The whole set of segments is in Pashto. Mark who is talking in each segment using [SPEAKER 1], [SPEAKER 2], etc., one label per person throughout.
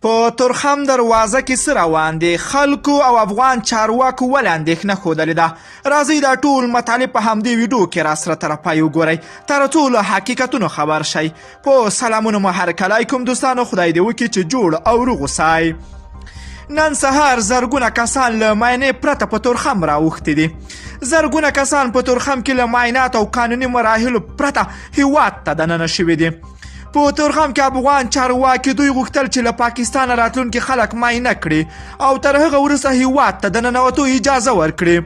[SPEAKER 1] په تورخم دروازه کې څه روان دي؟ خلکو او افغان چارواکو ولې اندېښنه ښودلې ده؟ راځئ دا ټول مطالب په همدې ویډیو کې راسره تر پای وګورئ تر څو له حقیقتونو خبر شئ. په سلامونو محرک کوم دوستانو، خدای دې وکړي چې جوړ او روغ اوسئ. نن سهار زرګونه کسان له معاینې پرته په تورخم راوښتي دي. زرګونه کسان په تورخم کې له معاینات او قانوني مراحلو پرته هیواد ته دننه شوي دي. په تورخم کې افغان چارواکي دوی غوښتل چې له پاکستان راتلونکي خلک معاینه کړي او تر هغه وروسته هیواد ته د ننوتو اجازه ورکړي.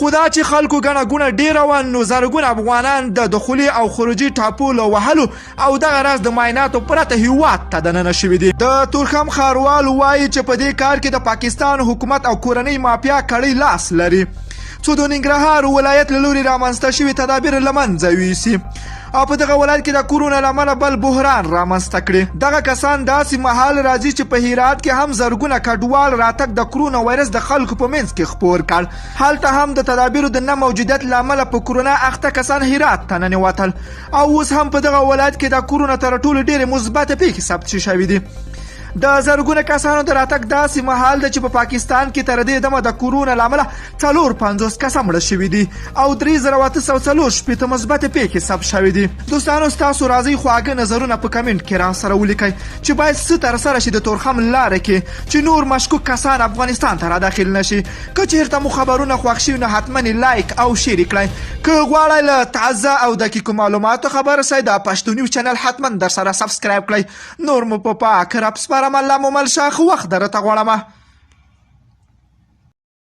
[SPEAKER 1] خو دا چې خلکو ګڼه ګوڼه ډېره وه، نو زرګونه افغانان د دخولي او خروجي ټاپو له وهلو او دغه راز د معایناتو پرته هیواد ته دننه شوي دي. د تورخم ښاروال وایي چې په دې کار کې د پاکستان حکومت او کورنۍ مافیا کړی لاس لري، څو د ننګرهار ولایت له لوري رامنځته شوي تدابیر له منځه یوسي او په دغه ولایت کې د کورونا له امله بل بحران رامنځته کړي. دغه کسان داسې مهال راځي چې په هرات کې هم زرګونه کډوال راتګ د کورونا وایرس د خلکو په منځ کې خپور کړ. هلته هم د تدابیرو د نه موجودیت له امله په کورونا اخته کسان هرات ته ننوتل او اوس هم په دغه ولایت کې د کورونا تر ټولو ډېرې مثبته پیښې ثبت شوي دي. د زرګونه کسانو د راتګ داسې مهال ده چې په پاکستان کې تر دې دمه د کورونا له امله 450 کسه مړه شوي دي او 3840 مثبتې پیښې ثبت شوي دي. دوستانو، ستاسو راځئ خواږه نظرونه په کمنټ کې راسره ولیکئ چې باید څه ترسره شي د تورخم لاره کې چې نور مشکوک کسان افغانستان ته راداخل نشي. که چېرته مو خبرونه خوښ شوي نو حتما لایک او شیر کړئ. که غواړئ له تازه او دقیقو معلوماتو خبر شئ، د پښتو نیوز چینل حتما در سره سبسکرایب کړئ. نور مو په پاک رب سپارم. الله مو مل شاخ وخت درته غواړمه.